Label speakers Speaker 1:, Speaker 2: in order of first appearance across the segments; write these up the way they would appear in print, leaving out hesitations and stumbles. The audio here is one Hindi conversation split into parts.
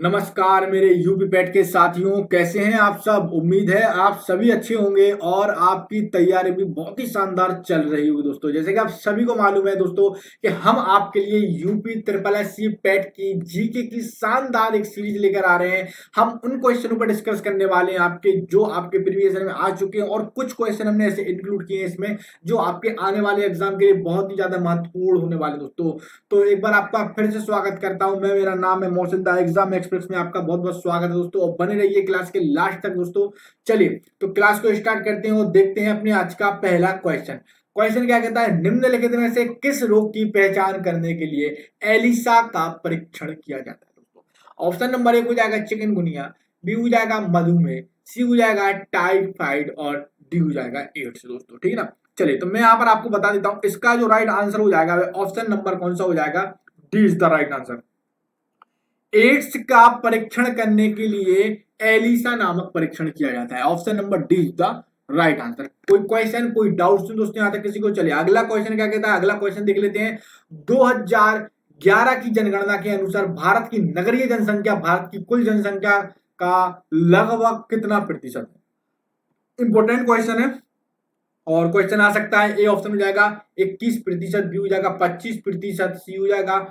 Speaker 1: नमस्कार मेरे यूपी पैट के साथियों, कैसे हैं आप सब। उम्मीद है आप सभी अच्छे होंगे और आपकी तैयारी भी बहुत ही शानदार चल रही होगी दोस्तों। जैसे कि आप सभी को मालूम है दोस्तों कि हम आपके लिए UP triple S C PET की जीके की शानदार एक सीरीज लेकर आ रहे हैं। हम उन क्वेश्चनों पर डिस्कस करने वाले हैं आपके जो आपके प्रीवियस ईयर में आ चुके हैं, और कुछ क्वेश्चन हमने ऐसे इंक्लूड किए हैं इसमें जो आपके आने वाले एग्जाम के लिए बहुत ही ज्यादा महत्वपूर्ण होने वाले दोस्तों। तो एक बार आपका फिर से स्वागत करता हूं मैं। मेरा नाम है मोहसिन दा, एग्जाम एक्सप्रेस में आपका बहुत बहुत स्वागत है दोस्तों, और बने रहिए क्लास के लास्ट तक दोस्तों। चलिए तो क्लास को स्टार्ट करते हैं और देखते हैं अपने आज का पहला क्वेश्चन। क्वेश्चन क्या कहता है, निम्नलिखित में से किस रोग की पहचान करने के लिए एलिसा का परीक्षण किया जाता है दोस्तों। ऑप्शन नंबर 1 हो जाएगा चिकनगुनिया, बी हो जाएगा मधुमेह, सी हो जाएगा टाइफाइड और डी हो जाएगा एड्स दोस्तों। ठीक है ना। चलिए तो मैं यहाँ पर आपको बता देता हूं इसका जो राइट आंसर हो जाएगा ऑप्शन नंबर कौन सा हो जाएगा, D is the right answer. AIDS का परीक्षण करने के लिए एलिसा नामक परीक्षण किया जाता है। Option number D is the right answer. कोई क्वेश्चन कोई डाउट दोस्तों यहां तक किसी को। चलिए अगला क्वेश्चन क्या कहता है, अगला क्वेश्चन देख लेते हैं। 2011 की जनगणना के अनुसार भारत की नगरीय जनसंख्या भारत की कुल जनसंख्या का लगभग कितना प्रतिशत है। इंपॉर्टेंट क्वेश्चन है और क्वेश्चन आ सकता है। ए ऑप्शन हो जाएगा 21%, बी हो जाएगा 25%, सी हो जाएगा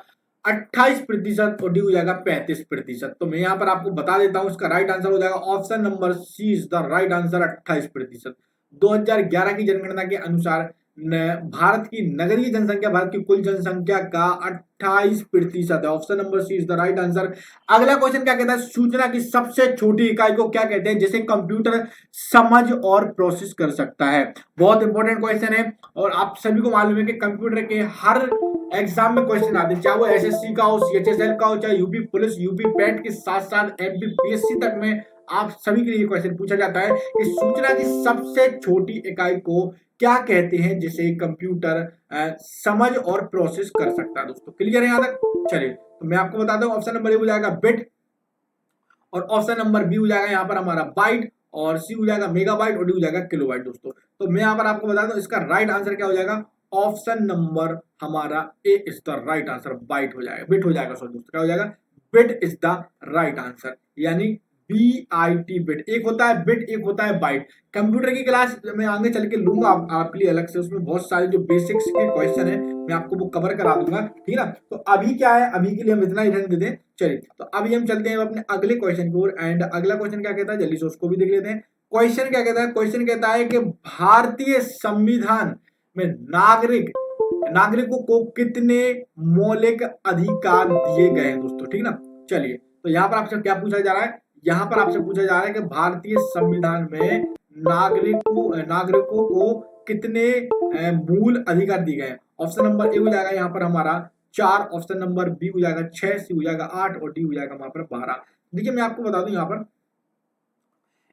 Speaker 1: 28% और डी हो जाएगा 35%। तो मैं यहाँ पर आपको बता देता हूं इसका राइट आंसर हो जाएगा option number C is the right answer, 28%। 2011 की जनगणना के अनुसार भारत की नगरीय जनसंख्या भारत की कुल जनसंख्या का 28% है। Option number C is the right answer. अगला क्वेश्चन क्या कहता है, सूचना की सबसे छोटी इकाई को क्या कहते हैं जिसे कंप्यूटर समझ और प्रोसेस कर सकता है। बहुत इंपॉर्टेंट क्वेश्चन है और आप सभी को मालूम है कि कंप्यूटर के हर एग्जाम में क्वेश्चन आते हैं, चाहे वो एसएससी का हो, सीएचएसएल का हो, चाहे यूपी पुलिस, यूपी पैट के साथ साथ एमपीपीएससी तक में आप सभी के लिए क्वेश्चन पूछा जाता है कि सूचना की सबसे छोटी इकाई को क्या कहते हैं जिसे कंप्यूटर समझ और प्रोसेस कर सकता है दोस्तों। क्लियर है यहां तक। चलिए तो मैं आपको बता दूं ऑप्शन नंबर ए हो जाएगा बिट, और ऑप्शन नंबर बी हो जाएगा यहाँ पर हमारा बाइट, और सी हो जाएगा मेगाबाइट और डी हो जाएगा किलोबाइट दोस्तों। तो मैं यहाँ पर आपको बता दूं इसका राइट आंसर क्या हो जाएगा, ऑप्शन नंबर हमारा A is the right answer, byte हो जाएगा, बिट हो जाएगा। सॉरी दोस्तों, क्या हो जाएगा, bit is the right answer, यानी BIT बिट। एक होता है बिट, एक होता है बाइट। कंप्यूटर की क्लास मैं आगे चल के लूंगा आपके लिए अलग से, उसमें बहुत सारे जो बेसिक्स के क्वेश्चन है मैं आपको वो कवर करा दूंगा। ठीक है ना। तो अभी क्या है, अभी के लिए हम इतना ही रहने देते हैं। चलिए तो अभी हम चलते हैं अपने अगले क्वेश्चन की ओर। एंड अगला क्वेश्चन क्या कहता है, जल्दी से उसको भी देख लेते हैं। क्वेश्चन क्या कहता है, क्वेश्चन कहता है कि भारतीय संविधान में नागरिकों को कितने मौलिक अधिकार दिए गए हैं दोस्तों। ठीक ना। चलिए तो यहाँ पर आपसे क्या पूछा जा रहा है, यहाँ पर आपसे पूछा जा रहा है कि भारतीय संविधान में नागरिकों को कितने मूल अधिकार दिए गए हैं। ऑप्शन नंबर ए हो जाएगा यहाँ पर हमारा 4, ऑप्शन नंबर बी हो जाएगा 6, सी हो जाएगा 8 और डी हो जाएगा वहां पर 12। देखिए मैं आपको बता दूं यहाँ पर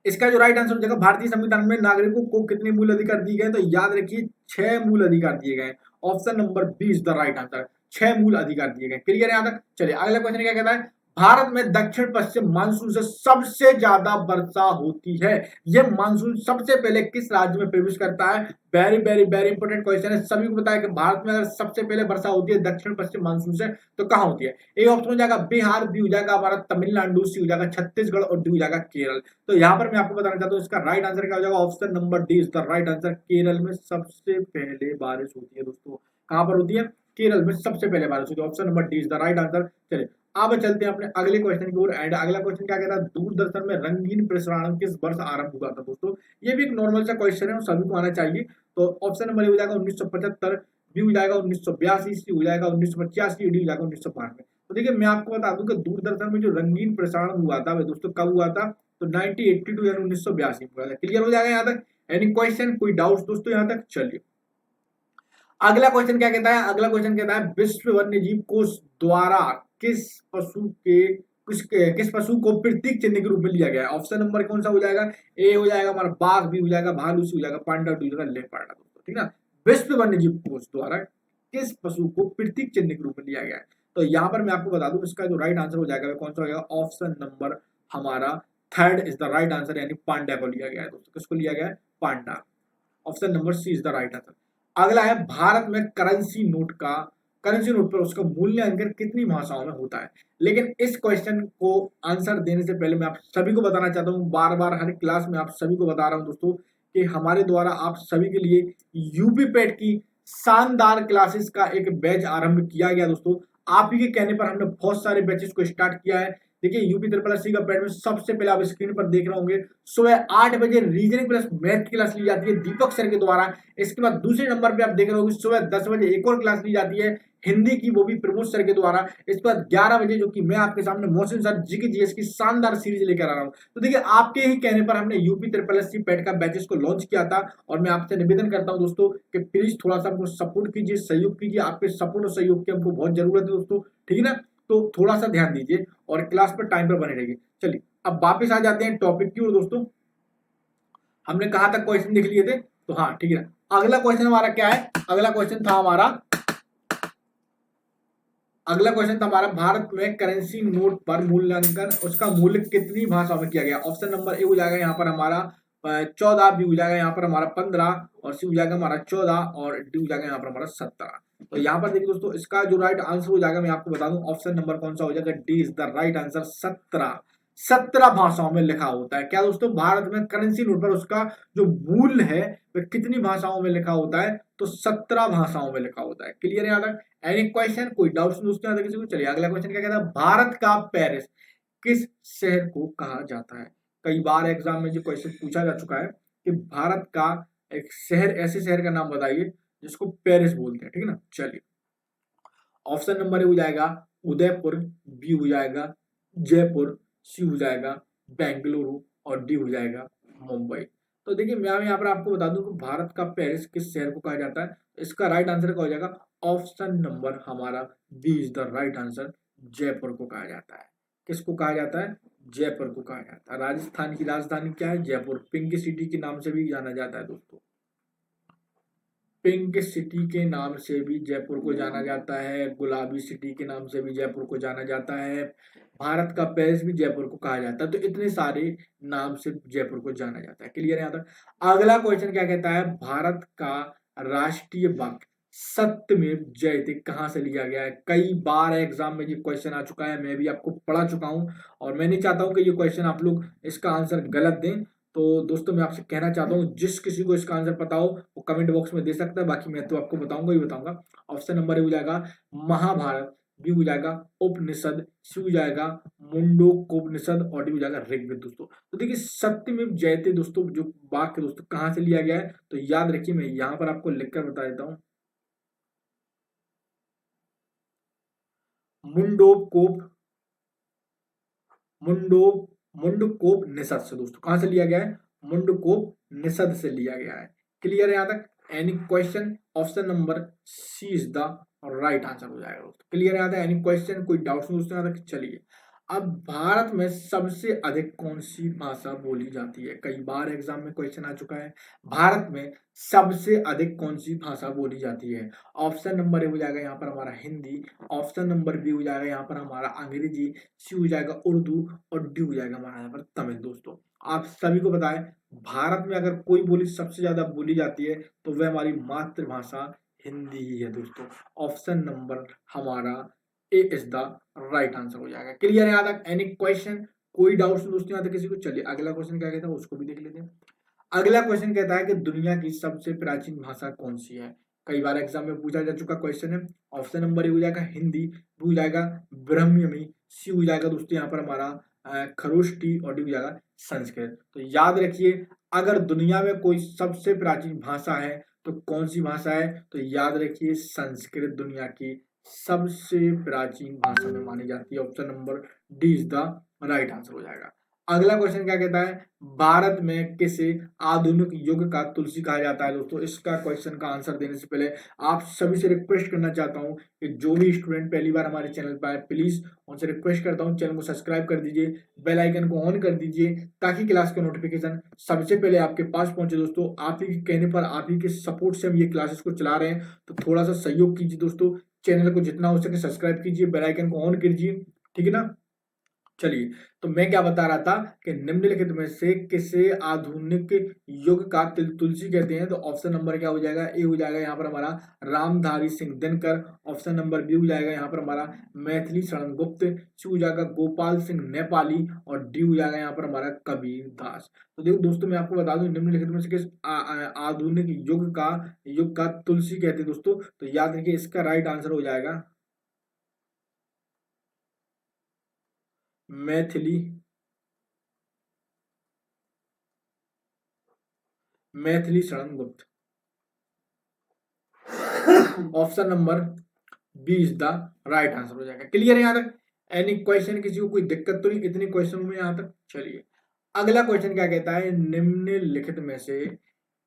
Speaker 1: इसका जो राइट आंसर हो जाएगा, भारतीय संविधान में नागरिकों को कितने मूल अधिकार दिए गए, तो याद रखिए 6 मूल अधिकार दिए गए। Option number B is the right answer, 6 मूल अधिकार दिए गए। क्लियर है यहां तक। चलिए अगला क्वेश्चन क्या कहता है, भारत में दक्षिण पश्चिम मानसून से सबसे ज्यादा वर्षा होती है। यह मानसून सबसे पहले किस राज्य में प्रवेश करता है। Very very very important question है। सभी को पता है कि भारत में अगर सबसे पहले वर्षा होती है दक्षिण पश्चिम मानसून से तो कहां होती है। ए ऑप्शन हो जाएगा बिहार, बी हो जाएगा हमारा तमिलनाडु, सी हो जाएगा छत्तीसगढ़ और डी हो जाएगा केरल। तो यहाँ पर मैं आपको बताना चाहता हूँ इसका राइट आंसर क्या हो जाएगा, option number D is the right answer. Kerala में सबसे पहले बारिश होती है दोस्तों। कहां पर होती है, केरल में सबसे पहले बारिश होती है। Option number D is the right answer. चलिए अब चलते हैं अपने अगले क्वेश्चन की ओर। एंड अगला क्वेश्चन क्या कहता है, दूरदर्शन में रंगीन प्रसारण किस वर्ष आरंभ हुआ था दोस्तों। ये भी एक नॉर्मल सा क्वेश्चन है, सभी को आना चाहिए। तो ऑप्शन नंबर ए हो जाएगा 1975, बी हो जाएगा 1982, सी हो जाएगा 1985, डी हो जाएगा 1992। तो देखिए मैं आपको बता दूं कि दूरदर्शन में जो रंगीन प्रसारण हुआ था दोस्तों कब हुआ था, तो 1982 यानी 1982 हुआ था। क्लियर हो जाएगा यहाँ तक। एनी क्वेश्चन कोई डाउट्स दोस्तों यहाँ तक। चलिए अगला क्वेश्चन क्या कहता है, अगला क्वेश्चन कहता है विश्व वन्य जीव कोष द्वारा किस पशु को प्रतीक चिन्ह के रूप में लिया गया है। ऑप्शन नंबर कौन सा हो जाएगा, ए हो जाएगा हमारा बाघ, बी हो जाएगा भालू, सी हो जाएगा पांडा, डी हो जाएगा लेपर्ड दोस्तों। ठीक ना। विश्व वन्य जीव कोष द्वारा किस पशु को प्रतीक चिन्ह के रूप में लिया गया है। तो यहाँ पर मैं आपको बता दूं इसका जो राइट आंसर हो जाएगा कौन सा हो जाएगा, ऑप्शन नंबर हमारा third is the right answer, यानी पांडा को लिया गया है दोस्तों। किसको लिया गया है, panda. Option number C is the right answer. अगला है भारत में करेंसी नोट पर उसका मूल्यांकन कितनी भाषाओं में होता है। लेकिन इस क्वेश्चन को आंसर देने से पहले मैं आप सभी को बताना चाहता हूँ, बार बार हर क्लास में आप सभी को बता रहा हूँ दोस्तों, कि हमारे द्वारा आप सभी के लिए यूपी पैट की शानदार क्लासेस का एक बैच आरंभ किया गया दोस्तों। आप ही के कहने पर हमने बहुत सारे बैचेस को स्टार्ट किया है। देखिए यूपी ट्रिपल एससी का पैड में सबसे पहले आप स्क्रीन पर देख रहे होंगे, सुबह 8 बजे रीजनिंग प्लस मैथ की क्लास ली जाती है दीपक सर के द्वारा। इसके बाद दूसरे नंबर पे आप देख रहे होंगे सुबह 10 बजे एक और क्लास ली जाती है हिंदी की, वो भी प्रमोद सर के द्वारा। इसके बाद 11 बजे जो कि मैं आपके सामने मोहसिन सर जीके जीएस की शानदार सीरीज लेकर आ रहा हूँ। तो देखिए आपके ही कहने पर हमने यूपी ट्रिपल एससी पैड का बैचेस को लॉन्च किया था, और मैं आपसे निवेदन करता हूँ दोस्तों कि प्लीज थोड़ा सा हमको सपोर्ट कीजिए, सहयोग कीजिए। आपके सपोर्ट और सहयोग की हमको बहुत जरूरत है दोस्तों, ठीक है ना। तो थोड़ा सा ध्यान दीजिए और क्लास पर टाइम पर बने रहिए। चलिए अब वापस आ जाते हैं टॉपिक की ओर दोस्तों। हमने कहा तक क्वेश्चन देख लिए थे, तो हाँ ठीक है। अगला क्वेश्चन हमारा क्या है, अगला क्वेश्चन था हमारा भारत में करेंसी नोट पर मूल्यांकन उसका मूल्य कितनी भाषाओं में किया गया। ऑप्शन नंबर ए हो जाएगा यहाँ पर हमारा 14, बी हो जाएगा यहाँ पर हमारा 15, और सी हो जाएगा हमारा 14, और डी हो जाएगा यहाँ पर हमारा 17। तो यहाँ पर देखिए दोस्तों, इसका जो राइट आंसर हो जाएगा मैं आपको बता दूं, ऑप्शन नंबर कौन सा हो जाएगा, D is the right answer. 17 भाषाओं में लिखा होता है। क्या दोस्तों, भारत में करेंसी नोट पर उसका जो मूल्य है वह कितनी भाषाओं में लिखा होता है, तो 17 भाषाओं में लिखा होता है। क्लियर है यहाँ तक? एनी क्वेश्चन, कोई डाउट्स दोस्तों यहाँ तक किसी को? चलिए अगला क्वेश्चन क्या कहता है, भारत का पेरिस किस शहर को कहा जाता है। कई बार एग्जाम में जो क्वेश्चन पूछा जा चुका है कि भारत का एक शहर, ऐसे शहर का नाम बताइए जिसको पेरिस बोलते हैं, ठीक है ना। चलिए ऑप्शन नंबर ए हो जाएगा उदयपुर, बी हो जाएगा जयपुर, सी हो जाएगा बेंगलुरु, और डी हो जाएगा मुंबई। तो देखिए मैं यहाँ पर आपको बता दूं कि भारत का पेरिस किस शहर को कहा जाता है। इसका राइट आंसर क्या हो जाएगा, ऑप्शन नंबर हमारा B is the right answer. Jaipur को कहा जाता है। किसको कहा जाता है, जयपुर को कहा जाता है। राजस्थान की राजधानी क्या है, जयपुर। पिंक सिटी के नाम से भी जाना जाता है दोस्तों, पिंक सिटी के नाम से भी जयपुर को जाना जाता है, गुलाबी सिटी के नाम से भी जयपुर को जाना जाता है, भारत का पेरिस भी जयपुर को कहा जाता है। तो इतने सारे नाम से जयपुर को जाना जाता है। क्लियर है यहाँ तक? अगला क्वेश्चन क्या कहता है, भारत का राष्ट्रीय वाक्य सत्यमेव जयते कहाँ से लिया गया है। कई बार एग्जाम में ये क्वेश्चन आ चुका है, मैं भी आपको पढ़ा चुका हूं, और मैं नहीं चाहता हूं कि ये क्वेश्चन आप लोग इसका आंसर गलत दें। तो दोस्तों मैं आपसे कहना चाहता हूँ, जिस किसी को इसका आंसर पता हो वो कमेंट बॉक्स में दे सकता है, बाकी मैं तो आपको बताऊंगा ही बताऊंगा। ऑप्शन नंबर ए हो जाएगा महाभारत, बी हो जाएगा उपनिषद, सी हो जाएगा मुंडकोपनिषद, और डी हो जाएगा ऋग्वेद दोस्तों। तो देखिए सत्यमेव जयते दोस्तों जो वाक्य दोस्तों कहाँ से लिया गया है, तो याद रखिए मैं यहाँ पर आपको लिखकर बता देता हूँ, मुंडकोपनिषद से दोस्तों। कहां से लिया गया है, मुंडकोपनिषद से लिया गया है। क्लियर है यहाँ तक? Any question, option number C is the right answer हो जाएगा दोस्तों। क्लियर है यहाँ तक? एनी क्वेश्चन, कोई डाउट्स दोस्तों यहाँ तक? चलिए अब भारत में सबसे अधिक कौन सी भाषा बोली जाती है। कई बार एग्जाम में क्वेश्चन आ चुका है, भारत में सबसे अधिक कौन सी भाषा बोली जाती है। ऑप्शन नंबर ए हो जाएगा यहाँ पर हमारा हिंदी, ऑप्शन नंबर बी हो जाएगा यहाँ पर हमारा अंग्रेजी, सी हो जाएगा उर्दू, और डी हो जाएगा हमारा यहाँ पर तमिल दोस्तों। आप सभी को बताएं, भारत में अगर कोई बोली सबसे ज्यादा बोली जाती है तो वह हमारी मातृभाषा हिंदी ही है दोस्तों। ऑप्शन नंबर हमारा A is the right answer हो जाएगा। क्लियर है यहाँ तक? एनी क्वेश्चन, कोई डाउट्स दोस्तों यहाँ तक किसी को? चलिए अगला क्वेश्चन क्या कहता है उसको भी देख लेते हैं। अगला क्वेश्चन कहता है कि दुनिया की सबसे प्राचीन भाषा कौन सी है। कई बार एग्जाम में पूछा जा चुका क्वेश्चन है। ऑप्शन नंबर ए हो जाएगा हिंदी, बी हो जाएगा ब्रह्मयमी, सी हो जाएगा दोस्तों यहाँ पर हमारा खरोष्टी, और डी हो जाएगा संस्कृत। तो याद रखिए, अगर दुनिया में कोई सबसे प्राचीन भाषा है तो कौन सी भाषा है, तो याद रखिए संस्कृत दुनिया की सबसे प्राचीन भाषा में मानी जाती है। Option number D is the right answer हो जाएगा। अगला क्वेश्चन क्या कहता है, भारत में किसे आधुनिक युग का तुलसी कहा जाता है दोस्तों। इसका क्वेश्चन का आंसर देने से पहले आप सभी से रिक्वेस्ट करना चाहता हूं कि जो भी स्टूडेंट पहली बार हमारे चैनल पर आए, प्लीज उनसे रिक्वेस्ट करता हूं चैनल को सब्सक्राइब कर दीजिए, बेल आइकन को ऑन कर दीजिए, ताकि क्लास का नोटिफिकेशन सबसे पहले आपके पास पहुंचे दोस्तों। आप ही के कहने पर, आप ही के सपोर्ट से हम ये क्लासेस को चला रहे हैं, तो थोड़ा सा सहयोग कीजिए दोस्तों। चैनल को जितना हो सके सब्सक्राइब कीजिए, बेल आइकन को ऑन कीजिए, ठीक है ना। चलिए, तो मैं क्या बता रहा था कि निम्नलिखित में से किसे आधुनिक युग का तुलसी कहते हैं? तो ऑप्शन नंबर क्या हो जाएगा? ए हो जाएगा यहाँ पर हमारा Ramdhari Singh Dinkar. Option number B हो जाएगा यहाँ पर हमारा मैथिली शरण गुप्त। सी हो जाएगा गोपाल सिंह नेपाली। और डी हो जाएगा यहाँ पर हमारा कबीर दास। तो देखो दोस्तों, मैं आपको बता दूं निम्नलिखित में से किस आधुनिक युग का तुलसी कहते हैं दोस्तों। तो याद रखिए, इसका राइट आंसर हो जाएगा Maithili Maithili Sharan Gupt. Option number B is the right answer हो जाएगा। क्लियर है यहाँ तक? Any question? किसी को कोई दिक्कत तो नहीं इतने क्वेश्चन में यहाँ तक? चलिए, अगला क्वेश्चन क्या कहता है? निम्नलिखित में से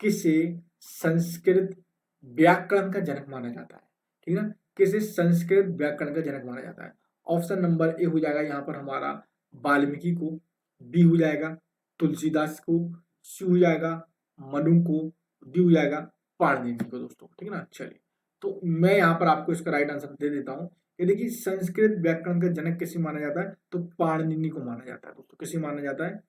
Speaker 1: किसे संस्कृत व्याकरण का जनक माना जाता है? ठीक है ना, किसे संस्कृत व्याकरण का जनक माना जाता है? ऑप्शन नंबर ए हो जाएगा यहाँ पर हमारा वाल्मीकि को। बी हो जाएगा तुलसीदास को। सी हो जाएगा मनु को। डी हो जाएगा पाणिनि को दोस्तों। ठीक है ना, चलिए, तो मैं यहाँ पर आपको इसका राइट आंसर दे देता हूँ। ये देखिए, संस्कृत व्याकरण का जनक किसे माना जाता है? तो पाणिनि को माना जाता है दोस्तों। किसे माना जाता है?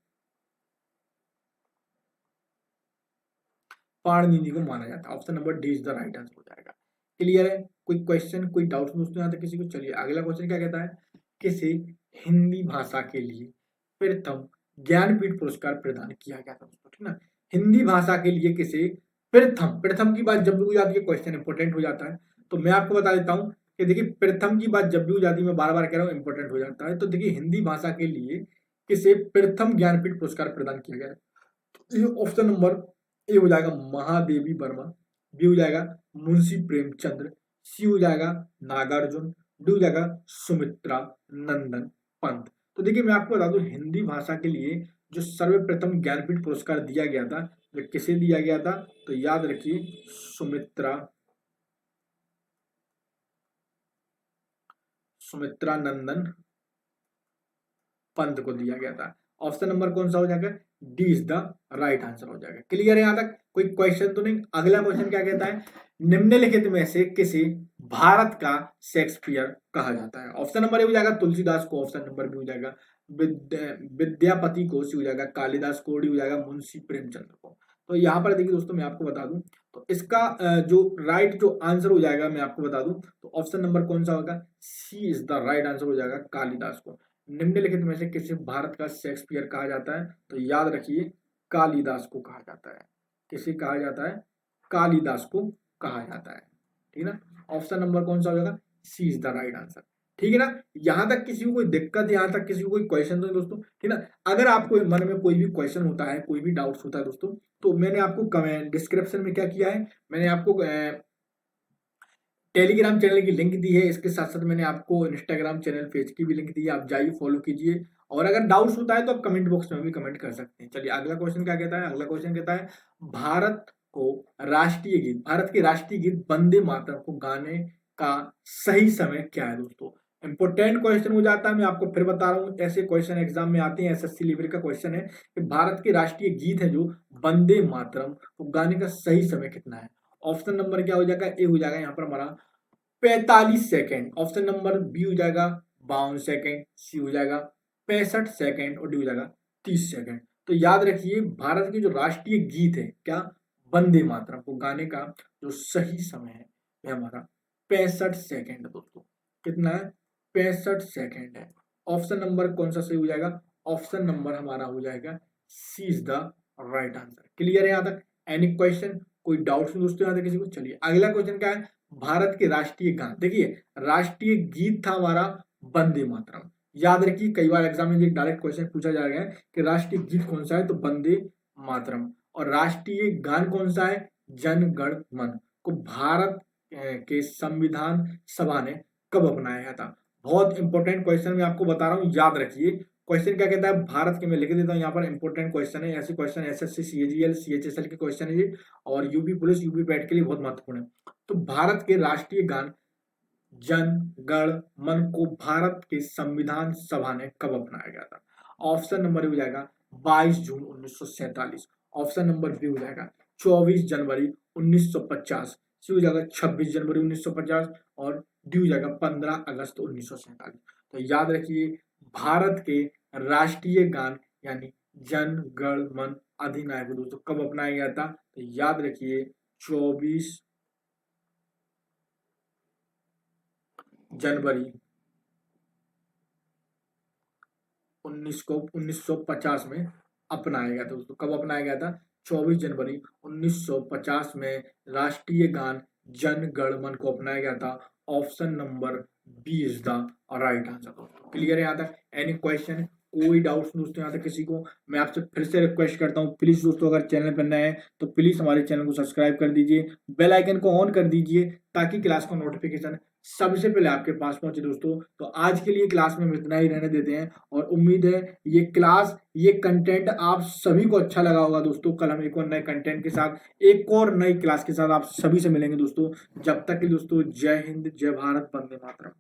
Speaker 1: पाणिनि को माना जाता है। Option number D is the right answer हो जाएगा। क्लियर है? कोई क्वेश्चन, कोई डाउट दोस्तों यहाँ तक किसी को? चलिए, अगला क्वेश्चन क्या कहता है? किसे हिंदी भाषा के लिए प्रथम ज्ञानपीठ पुरस्कार प्रदान किया गया था दोस्तों? ठीक ना, हिंदी भाषा के लिए किसे प्रथम प्रथम की बात जब भी हो जाती है, क्वेश्चन इंपोर्टेंट हो जाता है। तो मैं आपको बता देता हूँ कि देखिए, प्रथम की बात जब भी हो जाती है, मैं बार बार कह रहा हूँ, इंपोर्टेंट हो जाता है। तो देखिए, हिंदी भाषा के लिए किसे प्रथम ज्ञानपीठ पुरस्कार प्रदान किया गया है? तो ये ऑप्शन नंबर ए हो जाएगा महादेवी वर्मा। बी हो जाएगा मुंशी प्रेमचंद्र। सी हो जाएगा नागार्जुन। डी हो जाएगा सुमित्रा नंदन पंत। तो देखिए, मैं आपको बता दूं, हिंदी भाषा के लिए जो सर्वप्रथम ज्ञानपीठ पुरस्कार दिया गया था, वो किसे दिया गया था? तो याद रखिए, सुमित्रा नंदन पंत को दिया गया था। ऑप्शन नंबर कौन सा हो जाएगा? D is the right answer हो जाएगा। क्लियर है यहाँ तक? कोई क्वेश्चन तो नहीं? अगला क्वेश्चन क्या कहता है? निम्नलिखित में से किसे भारत का शेक्सपियर कहा जाता है? ऑप्शन नंबर ए हो जाएगा तुलसीदास को। ऑप्शन नंबर बी हो जाएगा विद्यापति को। सी हो जाएगा कालिदास को। डी हो जाएगा मुंशी प्रेमचंद्र को। तो यहाँ पर देखिए दोस्तों, मैं आपको बता दूं, तो इसका जो राइट जो आंसर हो जाएगा, मैं आपको बता दूं, तो ऑप्शन नंबर कौन सा होगा? सी इज द राइट आंसर हो जाएगा, कालिदास को। निम्नलिखित में से किसे भारत का शेक्सपियर कहा जाता है? तो याद रखिए, कालिदास को कहा जाता है। किसे कहा जाता है? कालिदास को कहा जाता है। ठीक है ना, ऑप्शन नंबर कौन सा हो जाएगा? C is the right answer. ठीक है ना, यहां तक किसी को कोई दिक्कत, यहां तक किसी को कोई क्वेश्चन तो नहीं दोस्तों? ठीक है ना, अगर आपको मन में कोई भी क्वेश्चन होता है, कोई भी डाउट्स होता है दोस्तों, तो मैंने आपको कमेंट डिस्क्रिप्शन में क्या किया है, मैंने आपको टेलीग्राम चैनल की लिंक दी है। इसके साथ साथ मैंने आपको इंस्टाग्राम चैनल पेज की भी लिंक दी है, आप जाइए फॉलो कीजिए। और अगर डाउट्स होता है तो आप कमेंट बॉक्स में भी कमेंट कर सकते हैं। चलिए, अगला क्वेश्चन क्या कहता है? अगला क्वेश्चन कहता है, भारत को भारत के राष्ट्रीय गीत वंदे मातरम को गाने का सही समय क्या है दोस्तों? इंपोर्टेंट क्वेश्चन हो जाता है, मैं आपको फिर बता रहा हूँ, ऐसे क्वेश्चन एग्जाम में आते हैं, एसएससी लेवल का क्वेश्चन है कि भारत के राष्ट्रीय गीत है जो वंदे मातरम, को गाने का सही समय कितना है? ऑप्शन नंबर क्या हो जाएगा? ए हो जाएगा यहाँ पर हमारा 45 सेकेंड। ऑप्शन नंबर बी हो जाएगा 52 सेकेंड। सी हो जाएगा 65 सेकेंड। और डी हो जाएगा 30 सेकेंड। तो याद रखिए, भारत के जो राष्ट्रीय गीत है क्या, वंदे मातरम को गाने का जो सही समय है वह हमारा 65 सेकेंड दोस्तों। कितना है? 65 सेकेंड है। ऑप्शन नंबर कौन सा सही हो जाएगा? ऑप्शन नंबर हमारा हो जाएगा C is the right answer. Clear है यहाँ तक? एनी क्वेश्चन, कोई डाउट्स दोस्तों यहाँ तक किसी को? चलिए, अगला क्वेश्चन क्या है? भारत के राष्ट्रीय गान, देखिए राष्ट्रीय गीत था हमारा वंदे मातरम। याद रखिए, कई बार एग्जाम में डायरेक्ट क्वेश्चन पूछा जा रहा है कि राष्ट्रीय गीत कौन सा है, तो वंदे मातरम। और राष्ट्रीय गान कौन सा है? जन गण मन को भारत के संविधान सभा ने कब अपनाया गया था? बहुत इंपॉर्टेंट क्वेश्चन मैं आपको बता रहा हूँ, याद रखिए। क्वेश्चन क्या कहता है? भारत के, मैं लिख देता हूँ यहाँ पर, इंपॉर्टेंट क्वेश्चन है, ऐसे क्वेश्चन एसएससी सीएजीएल सीएचएसएल के क्वेश्चन है ये, और यूपी पुलिस यूपी पैट के लिए बहुत महत्वपूर्ण है। तो भारत के राष्ट्रीय गान जन गण मन को भारत के संविधान सभा ने कब अपनाया गया था? ऑप्शन नंबर हो जाएगा 22 जून 1947। ऑप्शन नंबर बी हो जाएगा 24 जनवरी 1950। सी हो जाएगा 26 जनवरी 1950। और डी हो जाएगा 15 अगस्त 1947। तो याद रखिए, भारत के राष्ट्रीय गान यानी जन गण मन अधिनायक दोस्तों कब अपनाया गया था? तो याद रखिए 24 जनवरी 1950 में अपनाया गया था दोस्तों। कब अपनाया गया था? 24 जनवरी 1950 में राष्ट्रीय गान जन गण मन को अपनाया गया था। Option number B is the right answer दोस्तों। क्लियर है यहाँ तक? एनी क्वेश्चन, कोई डाउट्स दोस्तों यहाँ तक किसी को? मैं आपसे फिर से रिक्वेस्ट करता हूँ, प्लीज दोस्तों अगर चैनल पर नए हैं तो प्लीज हमारे चैनल को सब्सक्राइब कर दीजिए, बेल आइकन को ऑन कर दीजिए ताकि क्लास का नोटिफिकेशन सबसे पहले आपके पास पहुंचे दोस्तों। तो आज के लिए क्लास में हम इतना ही रहने देते हैं और उम्मीद है ये क्लास, ये कंटेंट आप सभी को अच्छा लगा होगा दोस्तों। कल हम एक और नए कंटेंट के साथ, एक और नई क्लास के साथ आप सभी से मिलेंगे दोस्तों। जब तक कि दोस्तों जय हिंद, जय भारत, वंदे मातरम।